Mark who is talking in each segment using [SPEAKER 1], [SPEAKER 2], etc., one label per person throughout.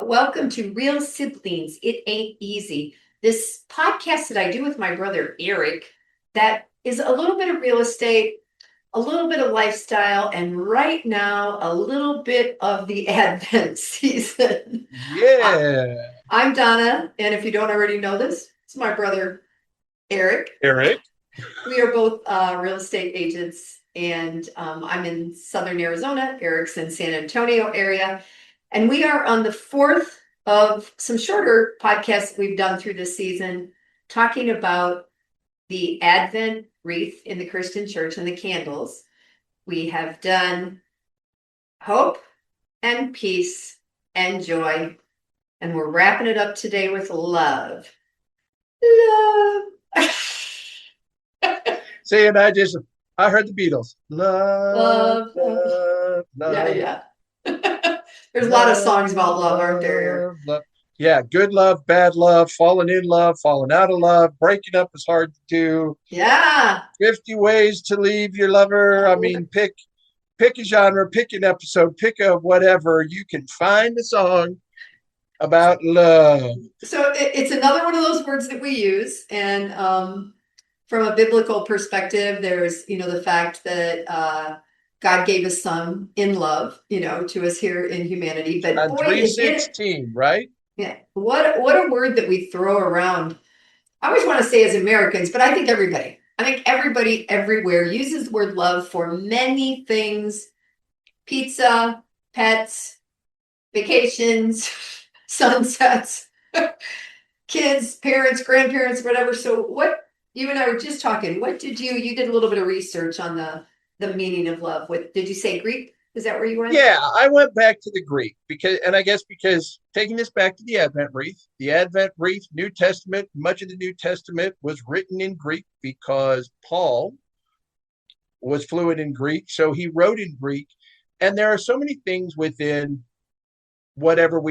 [SPEAKER 1] Welcome to Real Siblings. It Ain't Easy. This podcast that I do with my brother Eric, that is a little bit of real estate, a little bit of lifestyle, and right now a little bit of the Advent season.
[SPEAKER 2] Yeah.
[SPEAKER 1] I'm Donna, and if you don't already know this, it's my brother Eric. We are both real estate agents, and I'm in Southern Arizona. Eric's in San Antonio area. And we are on the fourth of some shorter podcasts we've done through this season, talking about the Advent wreath in the Christian church and the candles. We have done hope and peace and joy. And we're wrapping it up today with love. Love.
[SPEAKER 2] See, and I heard the Beatles. Love, love, love.
[SPEAKER 1] Yeah. There's a lot of songs about love, aren't there?
[SPEAKER 2] Love. Yeah, good love, bad love, falling in love, falling out of love, breaking up is hard to do.
[SPEAKER 1] Yeah.
[SPEAKER 2] 50 ways to leave your lover. I mean, pick a genre, pick an episode, pick a whatever. You can find a song about love.
[SPEAKER 1] So it's another one of those words that we use. And from a biblical perspective, there's, the fact that God gave his son in love, to us here in humanity. But
[SPEAKER 2] on 3:16, right?
[SPEAKER 1] Yeah. What a word that we throw around. I always want to say as Americans, but I think everybody everywhere uses the word love for many things. Pizza, pets, vacations, sunsets, kids, parents, grandparents, whatever. So what you and I were just talking, you did a little bit of research on the meaning of love. What did you say, Greek? Is that where you went?
[SPEAKER 2] Yeah, I went back to the Greek because taking this back to the Advent wreath, New Testament, much of the New Testament was written in Greek because Paul was fluent in Greek. So he wrote in Greek. And there are so many things within whatever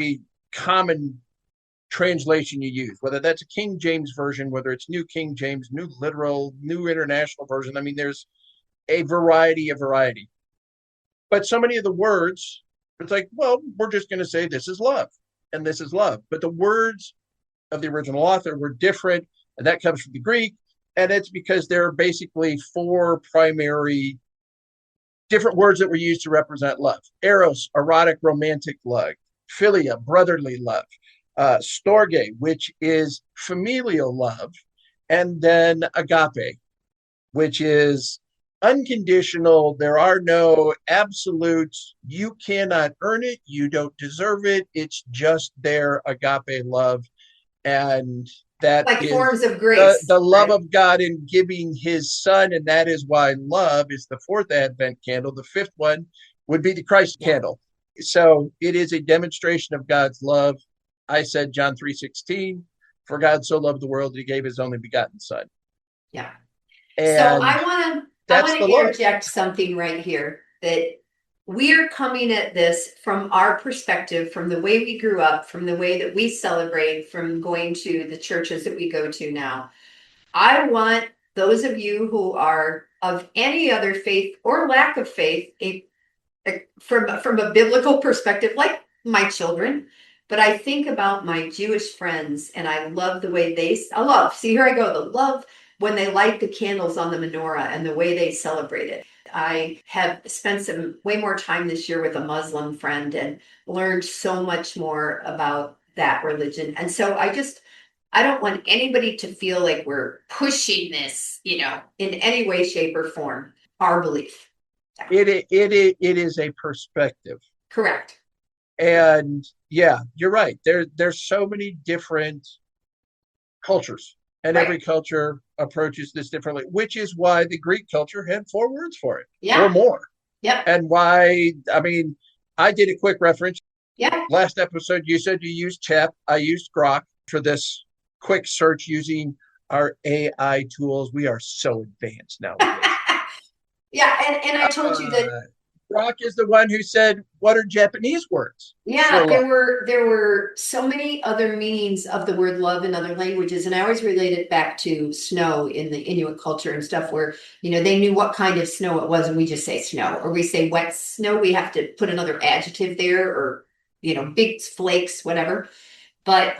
[SPEAKER 2] common translation you use, whether that's a King James version, whether it's New King James, New Literal, New International Version. I mean, there's a variety. But so many of the words, it's like, well, we're just going to say this is love and this is love. But the words of the original author were different, and that comes from the Greek. And it's because there are basically four primary different words that were used to represent love: eros, erotic, romantic love; philia, brotherly love; storge, which is familial love; and then agape, which is unconditional. There are no absolutes. You cannot earn it. You don't deserve it. It's just their agape love. And that
[SPEAKER 1] like
[SPEAKER 2] is
[SPEAKER 1] forms of grace.
[SPEAKER 2] The love of God in giving his son. And that is why love is the fourth Advent candle. The fifth one would be the Christ candle. So it is a demonstration of God's love. I said John 3:16, for God so loved the world that he gave his only begotten son.
[SPEAKER 1] Yeah.
[SPEAKER 2] And
[SPEAKER 1] so I want to interject something right here, that we're coming at this from our perspective, from the way we grew up, from the way that we celebrate, from going to the churches that we go to now. I want those of you who are of any other faith or lack of faith, from a biblical perspective, like my children, but I think about my Jewish friends, and I love the way see, here I go, the love when they light the candles on the menorah and the way they celebrate it. I have spent some way more time this year with a Muslim friend and learned so much more about that religion. And so I don't want anybody to feel like we're pushing this, in any way, shape, or form, our belief.
[SPEAKER 2] It is a perspective.
[SPEAKER 1] Correct.
[SPEAKER 2] And yeah, you're right. There's so many different cultures. And every culture approaches this differently, which is why the Greek culture had 4 words for it, or more.
[SPEAKER 1] Yeah.
[SPEAKER 2] And why, I did a quick reference.
[SPEAKER 1] Yeah.
[SPEAKER 2] Last episode, you said you used Chat. I used Grok for this quick search using our AI tools. We are so advanced now.
[SPEAKER 1] Yeah. And I told you that
[SPEAKER 2] Brock is the one who said, "What are Japanese words?"
[SPEAKER 1] Yeah, there were so many other meanings of the word love in other languages, and I always relate it back to snow in the Inuit culture and stuff, where they knew what kind of snow it was, and we just say snow, or we say wet snow. We have to put another adjective there, or big flakes, whatever. But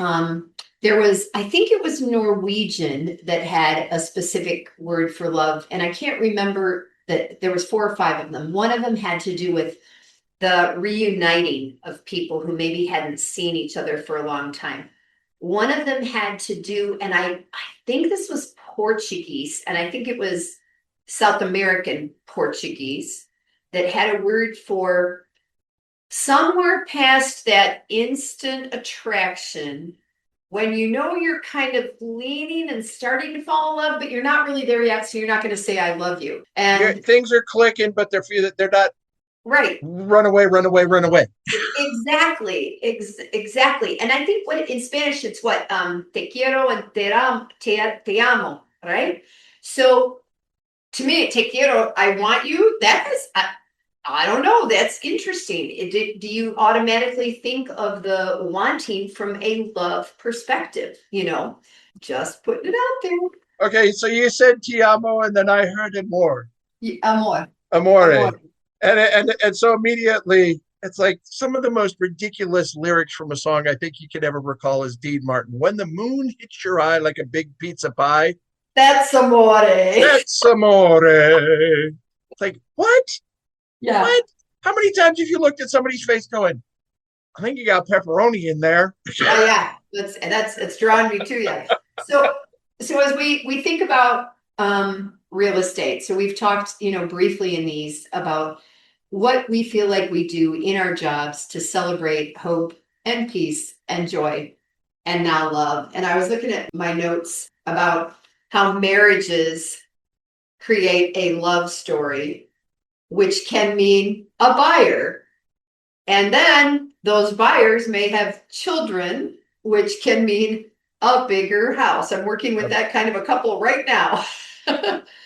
[SPEAKER 1] there was, I think it was Norwegian that had a specific word for love, and I can't remember that there was 4 or 5 of them. One of them had to do with the reuniting of people who maybe hadn't seen each other for a long time. One of them had to do, and I think this was Portuguese, and I think it was South American Portuguese, that had a word for somewhere past that instant attraction, when you're kind of leaning and starting to fall in love, but you're not really there yet, so you're not going to say I love you. And
[SPEAKER 2] things are clicking, but they're not
[SPEAKER 1] right.
[SPEAKER 2] Run away, run away, run away.
[SPEAKER 1] Exactly. And I think in Spanish it's what te quiero and te amo, right? So to me, te quiero, I want you. That is, I don't know. That's interesting. Do you automatically think of the wanting from a love perspective? Just putting it out there.
[SPEAKER 2] Okay, so you said ti amo, and then I heard amor.
[SPEAKER 1] Amor.
[SPEAKER 2] Amore. And so immediately it's like some of the most ridiculous lyrics from a song I think you could ever recall is Dean Martin. When the moon hits your eye like a big pizza pie.
[SPEAKER 1] That's amore.
[SPEAKER 2] That's amore. It's like, what?
[SPEAKER 1] Yeah.
[SPEAKER 2] What? How many times have you looked at somebody's face going, I think you got pepperoni in there?
[SPEAKER 1] Oh yeah. It's drawing me to you. So as we think about real estate, so we've talked, briefly in these about what we feel like we do in our jobs to celebrate hope and peace and joy and now love. And I was looking at my notes about how marriages create a love story, which can mean a buyer. And then those buyers may have children, which can mean a bigger house. I'm working with that kind of a couple right now.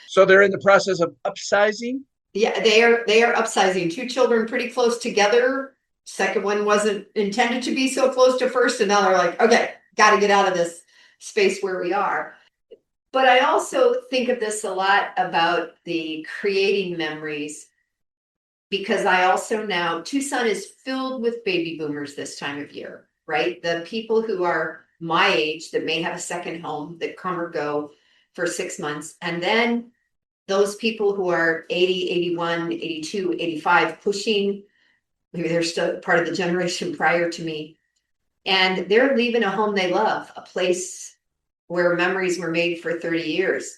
[SPEAKER 2] So they're in the process of upsizing?
[SPEAKER 1] Yeah, they are upsizing. 2 children pretty close together. Second one wasn't intended to be so close to first, and now they're like, okay, got to get out of this space where we are. But I also think of this a lot about the creating memories, because I also now, Tucson is filled with baby boomers this time of year, right? The people who are my age that may have a second home that come or go for 6 months, and then those people who are 80, 81, 82, 85, pushing, maybe they're still part of the generation prior to me, and they're leaving a home they love, a place where memories were made for 30 years.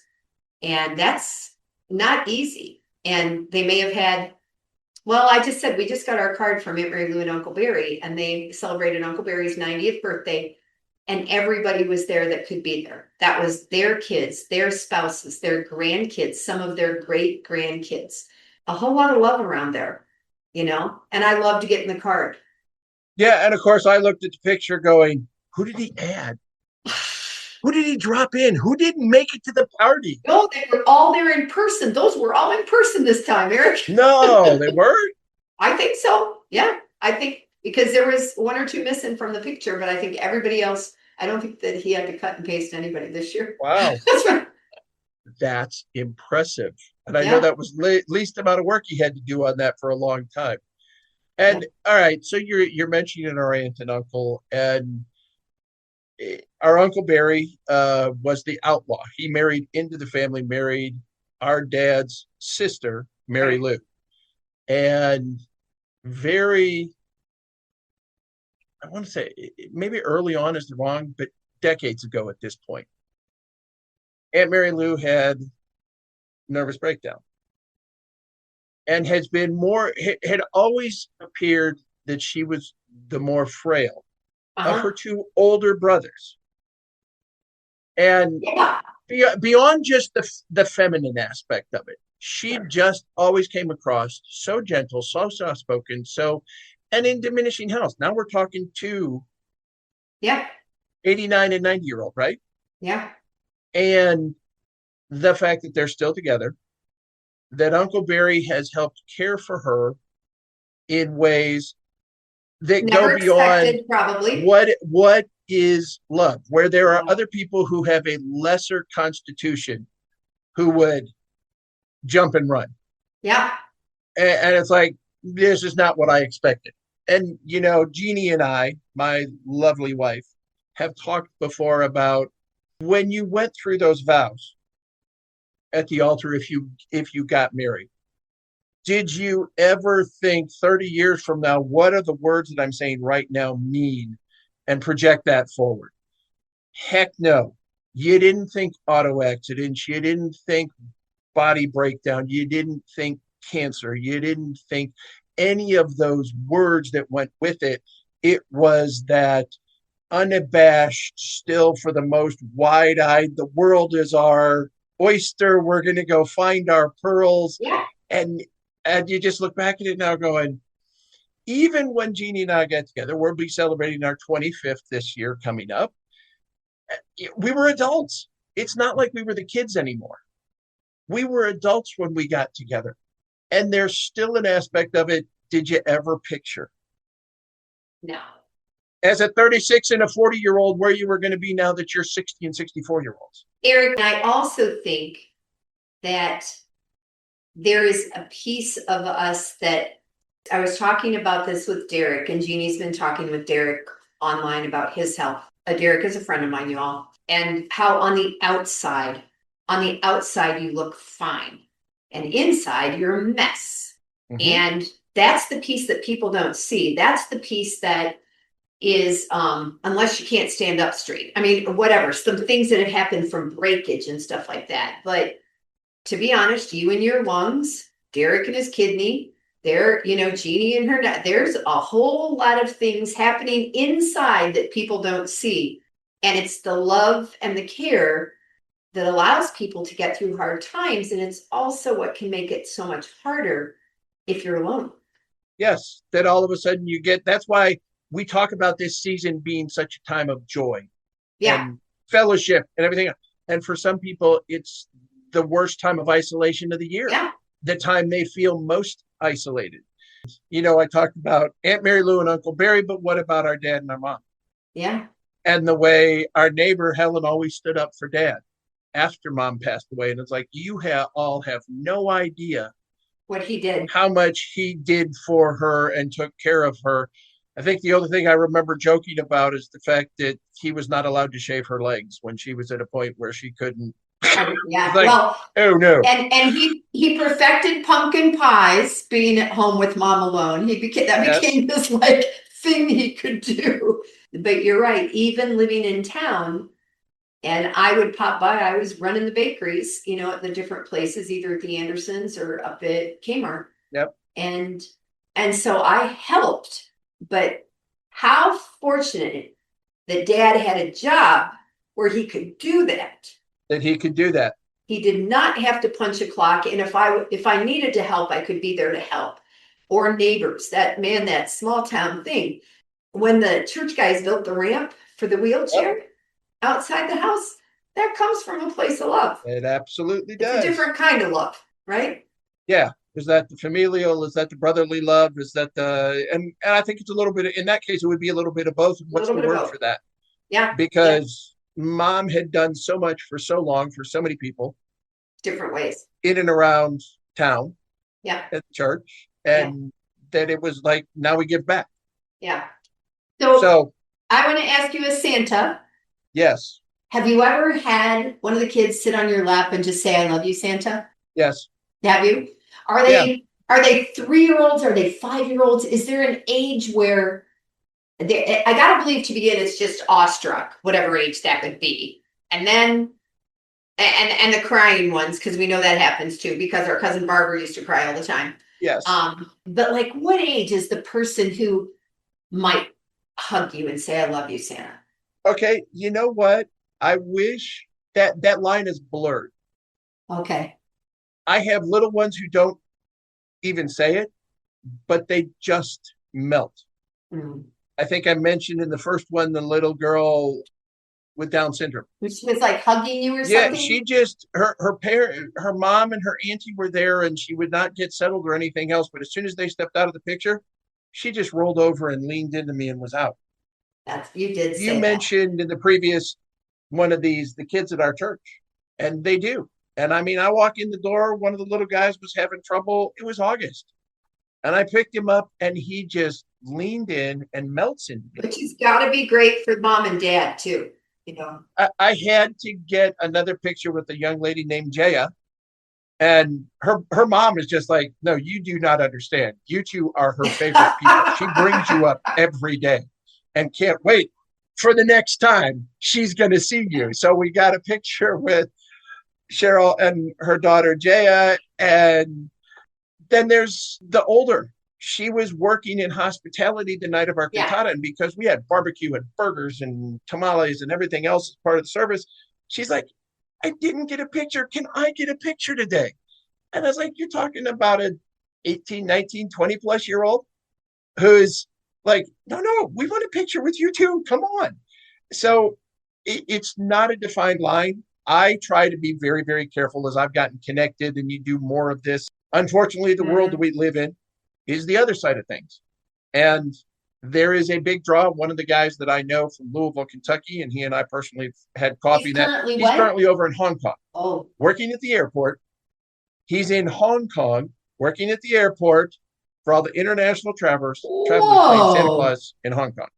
[SPEAKER 1] And that's not easy. And they may have had, well, I just said, we just got our card from Aunt Mary Lou and Uncle Barry, and they celebrated Uncle Barry's 90th birthday. And everybody was there that could be there. That was their kids, their spouses, their grandkids, some of their great grandkids. A whole lot of love around there, and I love to get in the card.
[SPEAKER 2] Yeah, and of course I looked at the picture going, who did he add? Who did he drop in? Who didn't make it to the party?
[SPEAKER 1] No, they were all there in person. Those were all in person this time, Eric.
[SPEAKER 2] No, they weren't.
[SPEAKER 1] I think so. Yeah, I think because there was 1 or 2 missing from the picture, but I think everybody else, I don't think that he had to cut and paste anybody this year.
[SPEAKER 2] Wow.
[SPEAKER 1] That's right.
[SPEAKER 2] That's impressive. And I know that was least amount of work he had to do on that for a long time. And all right, so you're mentioning our aunt and uncle, and our Uncle Barry was the outlaw. He married into the family, married our dad's sister, Mary Lou. And very, I want to say, maybe early on is wrong, but decades ago at this point, Aunt Mary Lou had nervous breakdown and had always appeared that she was the more frail of her 2 older brothers. And beyond just the feminine aspect of it, she just always came across so gentle, so soft-spoken, and in diminishing health. Now we're talking 2 89 and 90-year-old, right?
[SPEAKER 1] Yeah.
[SPEAKER 2] And the fact that they're still together, that Uncle Barry has helped care for her in ways that
[SPEAKER 1] Never
[SPEAKER 2] go beyond
[SPEAKER 1] expected, probably.
[SPEAKER 2] what is love, where there are other people who have a lesser constitution who would jump and run.
[SPEAKER 1] Yeah.
[SPEAKER 2] And it's like, this is not what I expected. And, you know, Jeannie and I, my lovely wife, have talked before about when you went through those vows at the altar, if you got married, did you ever think 30 years from now, what are the words that I'm saying right now mean, and project that forward? Heck no. You didn't think auto accidents. You didn't think body breakdown. You didn't think cancer. You didn't think any of those words that went with it. It was that unabashed, still for the most wide-eyed, the world is our oyster. We're going to go find our pearls.
[SPEAKER 1] Yeah.
[SPEAKER 2] And you just look back at it now going, even when Jeannie and I got together, we'll be celebrating our 25th this year coming up. We were adults. It's not like we were the kids anymore. We were adults when we got together. And there's still an aspect of it. Did you ever picture?
[SPEAKER 1] No.
[SPEAKER 2] As a 36 and a 40-year-old, where you were going to be now that you're 60 and 64-year-olds?
[SPEAKER 1] Eric, I also think that there is a piece of us that I was talking about this with Derek, and Jeannie's been talking with Derek online about his health. Derek is a friend of mine, you all, and how on the outside you look fine, and inside you're a mess. Mm-hmm. And that's the piece that people don't see. That's the piece that is, unless you can't stand up straight. I mean, whatever, some things that have happened from breakage and stuff like that. But to be honest, you and your lungs, Derek and his kidney, there, you know, Jeannie and her, there's a whole lot of things happening inside that people don't see. And it's the love and the care that allows people to get through hard times. And it's also what can make it so much harder if you're alone.
[SPEAKER 2] Yes, that all of a sudden you get, that's why we talk about this season being such a time of joy, and fellowship and everything. And for some people, it's the worst time of isolation of the year.
[SPEAKER 1] Yeah.
[SPEAKER 2] The time they feel most isolated. You know, I talked about Aunt Mary Lou and Uncle Barry, but what about our dad and our mom?
[SPEAKER 1] Yeah.
[SPEAKER 2] And the way our neighbor Helen always stood up for dad after mom passed away. And it's like, you all have no idea
[SPEAKER 1] what he did,
[SPEAKER 2] how much he did for her and took care of her. I think the other thing I remember joking about is the fact that he was not allowed to shave her legs when she was at a point where she couldn't.
[SPEAKER 1] Yeah,
[SPEAKER 2] like,
[SPEAKER 1] well,
[SPEAKER 2] oh no.
[SPEAKER 1] And he perfected pumpkin pies being at home with mom alone. Became this like thing he could do. But you're right, even living in town, and I would pop by, I was running the bakeries, you know, at the different places, either at the Andersons or up at Kmart.
[SPEAKER 2] Yep.
[SPEAKER 1] And so I helped, but how fortunate that dad had a job where he could do that.
[SPEAKER 2] That he could do that.
[SPEAKER 1] He did not have to punch a clock. And if I needed to help, I could be there to help. Or neighbors, that small town thing. When the church guys built the ramp for the wheelchair outside the house, that comes from a place of love.
[SPEAKER 2] It absolutely does.
[SPEAKER 1] It's a different kind of love, right?
[SPEAKER 2] Yeah. Is that the familial? Is that the brotherly love? Is that and I think it's a little bit, in that case, it would be a little bit of both. What's the word for that?
[SPEAKER 1] Yeah.
[SPEAKER 2] Because mom had done so much for so long for so many people.
[SPEAKER 1] Different ways.
[SPEAKER 2] In and around town.
[SPEAKER 1] Yeah.
[SPEAKER 2] At church. And that it was like, now we give back.
[SPEAKER 1] Yeah. So I want to ask you as Santa.
[SPEAKER 2] Yes.
[SPEAKER 1] Have you ever had one of the kids sit on your lap and just say, I love you, Santa?
[SPEAKER 2] Yes.
[SPEAKER 1] Have you? Are they 3-year-olds? Are they 5-year-olds? Is there an age where I gotta believe to begin it's just awestruck, whatever age that could be. And then and the crying ones, because we know that happens too, because our cousin Barbara used to cry all the time.
[SPEAKER 2] Yes.
[SPEAKER 1] But like, what age is the person who might hug you and say, I love you, Santa?
[SPEAKER 2] Okay, you know what? I wish that line is blurred.
[SPEAKER 1] Okay.
[SPEAKER 2] I have little ones who don't even say it, but they just melt. Mm. I think I mentioned in the first one, the little girl with Down syndrome.
[SPEAKER 1] Which was like hugging you or something?
[SPEAKER 2] Yeah, she just, her mom and her auntie were there, and she would not get settled or anything else. But as soon as they stepped out of the picture, she just rolled over and leaned into me and was out.
[SPEAKER 1] You did
[SPEAKER 2] You
[SPEAKER 1] say that.
[SPEAKER 2] mentioned in the previous one of these, the kids at our church, and they do. And I mean, I walk in the door, one of the little guys was having trouble. It was August. And I picked him up and he just leaned in and melts into me.
[SPEAKER 1] Which has got to be great for mom and dad too, you know.
[SPEAKER 2] I had to get another picture with a young lady named Jaya. And her mom is just like, no, you do not understand. You two are her favorite people. She brings you up every day and can't wait for the next time she's going to see you. So we got a picture with Cheryl and her daughter, Jaya. And then there's the older. She was working in hospitality the night of our cantata. And because we had barbecue and burgers and tamales and everything else as part of the service, she's like, I didn't get a picture. Can I get a picture today? And I was like, you're talking about an 18, 19, 20 plus year old who's like, no, we want a picture with you too. Come on. So it's not a defined line. I try to be very, very careful as I've gotten connected and you do more of this. Unfortunately, the world that we live in is the other side of things. And there is a big draw. One of the guys that I know from Louisville, Kentucky, and he and I personally had coffee. He's currently over in Hong Kong, working at the airport. He's in Hong Kong, working at the airport for all the international travelers playing Santa Claus in Hong Kong.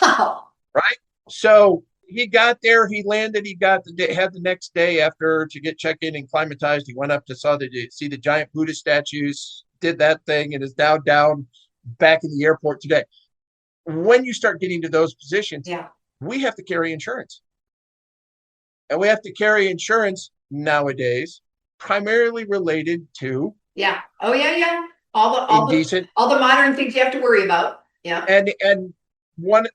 [SPEAKER 1] Wow.
[SPEAKER 2] Right? So he got there, he landed, had the next day after to get checked in and climatized. He went up to see the giant Buddha statues, did that thing, and is now down back in the airport today. When you start getting to those positions, we have to carry insurance. And we have to carry insurance nowadays, primarily related to
[SPEAKER 1] all the modern things you have to worry about.
[SPEAKER 2] And one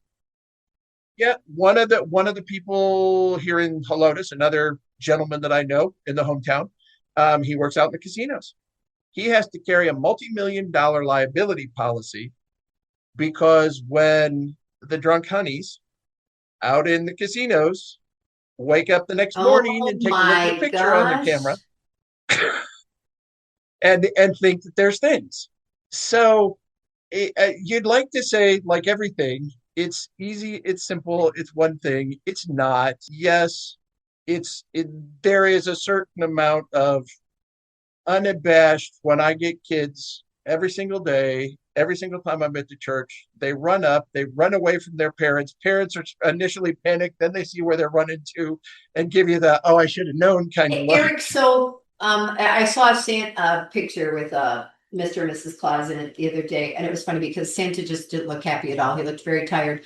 [SPEAKER 2] of the people here in Helotes, another gentleman that I know in the hometown, he works out in the casinos. He has to carry a multi-million-dollar liability policy because when the drunk honeys out in the casinos wake up the next morning and take a look at a picture on their camera and think that there's things. So you'd like to say, like everything, it's easy, it's simple, it's one thing. It's not. Yes, there is a certain amount of unabashed when I get kids every single day, every single time I'm at the church, they run away from their parents. Parents are initially panicked, then they see where they're running to and give you the, oh, I should have known kind of look.
[SPEAKER 1] Eric, so I saw a picture with Mr. and Mrs. Claus in it the other day, and it was funny because Santa just didn't look happy at all. He looked very tired.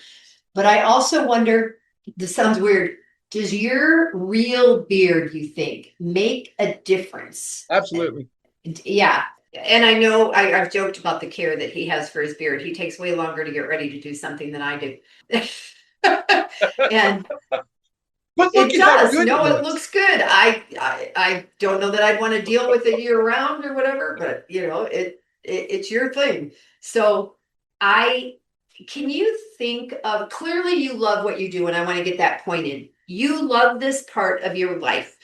[SPEAKER 1] But I also wonder, this sounds weird, does your real beard, you think, make a difference?
[SPEAKER 2] Absolutely.
[SPEAKER 1] Yeah. And I know I've joked about the care that he has for his beard. He takes way longer to get ready to do something than I do. And
[SPEAKER 2] but
[SPEAKER 1] it does. No, it looks good. I don't know that I'd want to deal with it year round or whatever, but you know, it's your thing. So can you think of, clearly you love what you do, and I want to get that point in. You love this part of your life.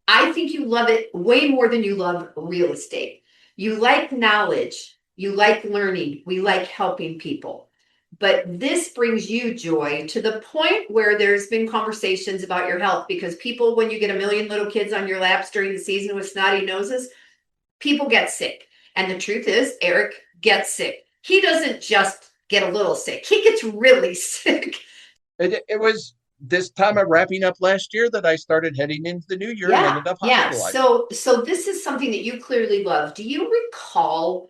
[SPEAKER 1] I think you love it way more than you love real estate. You like knowledge. You like learning. We like helping people. But this brings you joy to the point where there's been conversations about your health, because people, when you get a million little kids on your laps during the season with snotty noses, people get sick. And the truth is, Eric gets sick. He doesn't just get a little sick. He gets really sick.
[SPEAKER 2] It was this time of wrapping up last year that I started heading into the new year and ended up hospitalized.
[SPEAKER 1] So this is something that you clearly love. Do you recall,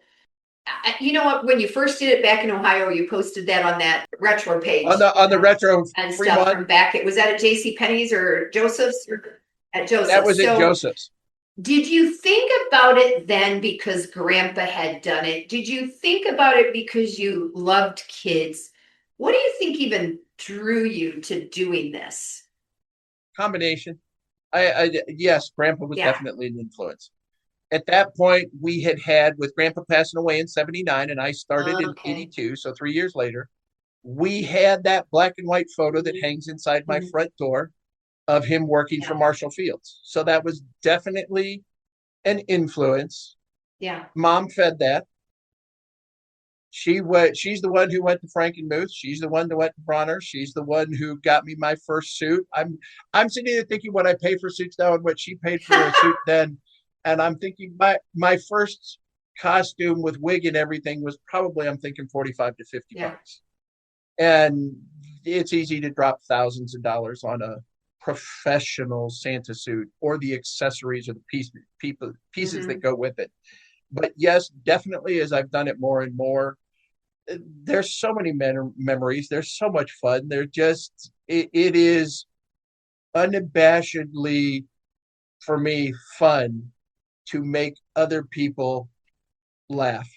[SPEAKER 1] you know what, when you first did it back in Ohio, you posted that on that retro page.
[SPEAKER 2] On the retro
[SPEAKER 1] and stuff from back. Was that at JCPenney's or Joseph's? Or at Joseph's?
[SPEAKER 2] That was at Joseph's.
[SPEAKER 1] Did you think about it then because Grandpa had done it? Did you think about it because you loved kids? What do you think even drew you to doing this?
[SPEAKER 2] Combination. Yes, Grandpa was definitely an influence. At that point, we had with Grandpa passing away in 79 and I started in 82, so 3 years later, we had that black and white photo that hangs inside my front door of him working for Marshall Fields. So that was definitely an influence.
[SPEAKER 1] Yeah.
[SPEAKER 2] Mom fed that. She's the one who went to Frankenmuth. She's the one that went to Bronner. She's the one who got me my first suit. I'm sitting there thinking what I pay for suits now and what she paid for a suit then. And I'm thinking my first costume with wig and everything was probably, I'm thinking 45 to 50 bucks. And it's easy to drop thousands of dollars on a professional Santa suit or the accessories or the pieces that go with it. But yes, definitely, as I've done it more and more, there's so many memories. There's so much fun. It is unabashedly, for me, fun to make other people laugh.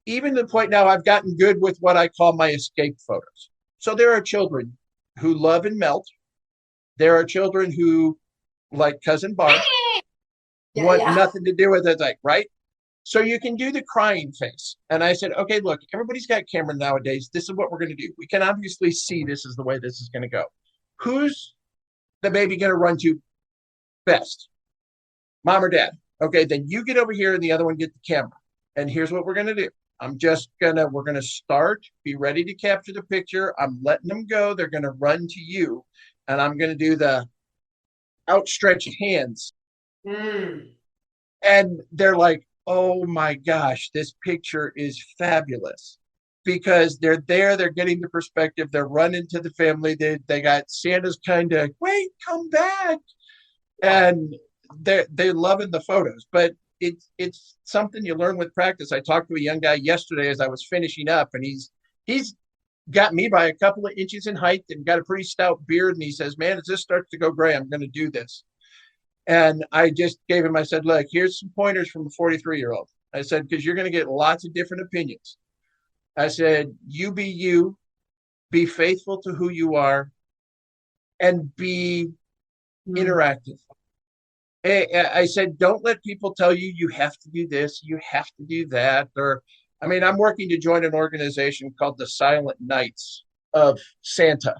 [SPEAKER 2] Even to the point now, I've gotten good with what I call my escape photos. So there are children who love and melt. There are children who, like Cousin Barb, want nothing to do with it, like, right? So you can do the crying face. And I said, okay, look, everybody's got camera nowadays. This is what we're going to do. We can obviously see this is the way this is going to go. Who's the baby going to run to best? Mom or dad? Okay, then you get over here and the other one get the camera. And here's what we're going to do. We're going to start, be ready to capture the picture. I'm letting them go. They're going to run to you. And I'm going to do the outstretched hands. And they're like, oh my gosh, this picture is fabulous, because they're there, they're getting the perspective, they're running to the family, they got Santa's kind of, wait, come back, and they're loving the photos. But it's something you learn with practice. I talked to a young guy yesterday as I was finishing up, and he's got me by a couple of inches in height and got a pretty stout beard, and he says, man, as this starts to go gray, I'm going to do this. And I just gave him, I said, look, here's some pointers from a 43-year-old. I said, because you're going to get lots of different opinions. I said, you, be faithful to who you are, and be interactive. I said, don't let people tell you, you have to do this, you have to do that. I'm working to join an organization called the Silent Knights of Santa.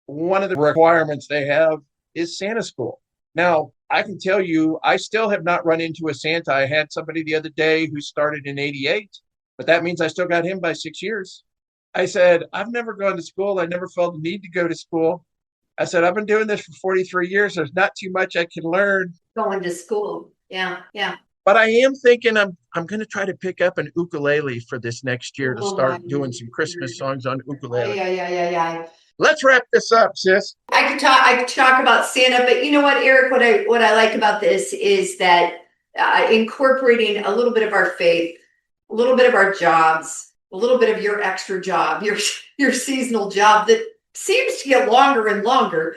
[SPEAKER 2] One of the requirements they have is Santa school. Now, I can tell you, I still have not run into a Santa. I had somebody the other day who started in 88, but that means I still got him by 6 years. I said, I've never gone to school. I never felt the need to go to school. I said, I've been doing this for 43 years. There's not too much I can learn.
[SPEAKER 1] Going to school. Yeah.
[SPEAKER 2] But I am thinking I'm going to try to pick up an ukulele for this next year to start doing some Christmas songs on ukulele.
[SPEAKER 1] Yeah.
[SPEAKER 2] Let's wrap this up, sis.
[SPEAKER 1] I could talk about Santa, but you know what, Eric, what I like about this is that incorporating a little bit of our faith, a little bit of our jobs, a little bit of your extra job, your seasonal job that seems to get longer and longer.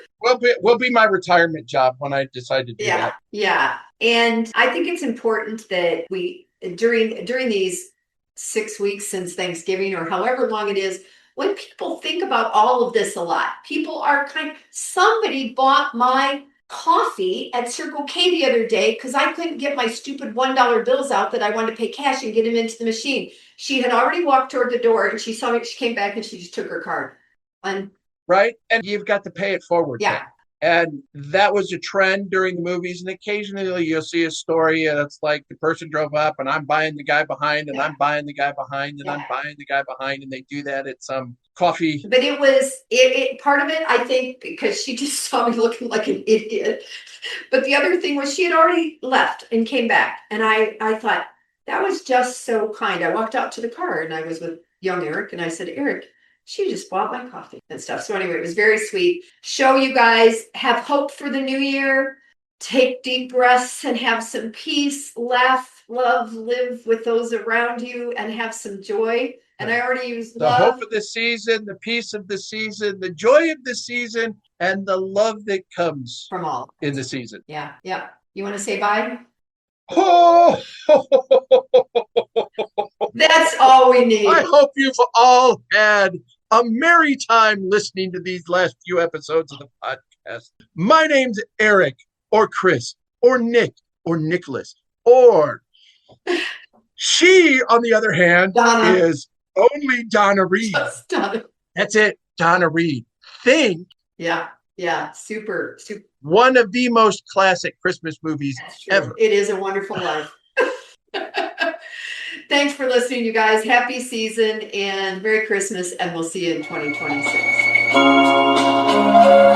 [SPEAKER 2] Will be my retirement job when I decide to do that.
[SPEAKER 1] Yeah. And I think it's important that we, during these 6 weeks since Thanksgiving or however long it is, when people think about all of this a lot, people are somebody bought my coffee at Circle K the other day because I couldn't get my stupid $1 bills out that I wanted to pay cash and get them into the machine. She had already walked toward the door and she saw me, she came back and she just took her card.
[SPEAKER 2] Right? And you've got to pay it forward.
[SPEAKER 1] Yeah.
[SPEAKER 2] And that was a trend during the movies. And occasionally you'll see a story and it's like the person drove up and I'm buying the guy behind and I'm buying the guy behind and I'm buying the guy behind. And they do that at some coffee.
[SPEAKER 1] But it was part of it, I think, because she just saw me looking like an idiot. But the other thing was she had already left and came back. And I thought that was just so kind. I walked out to the car and I was with young Eric and I said, Eric, she just bought my coffee and stuff. So anyway, it was very sweet. Show you guys, have hope for the new year. Take deep breaths and have some peace. Laugh, love, live with those around you and have some joy. And I already used
[SPEAKER 2] the hope of the season, the peace of the season, the joy of the season, and the love that comes
[SPEAKER 1] from all
[SPEAKER 2] in the season.
[SPEAKER 1] Yeah. You want to say bye?
[SPEAKER 2] Oh,
[SPEAKER 1] that's all we need.
[SPEAKER 2] I hope you've all had a merry time listening to these last few episodes of the podcast. My name's Eric, or Chris, or Nick, or Nicholas, or she, on the other hand,
[SPEAKER 1] Donna.
[SPEAKER 2] Is only Donna Reed.
[SPEAKER 1] Just Donna.
[SPEAKER 2] That's it, Donna Reed. Think.
[SPEAKER 1] Yeah, super.
[SPEAKER 2] One of the most classic Christmas movies ever.
[SPEAKER 1] It is a wonderful life. Thanks for listening, you guys. Happy season and Merry Christmas, and we'll see you in 2026.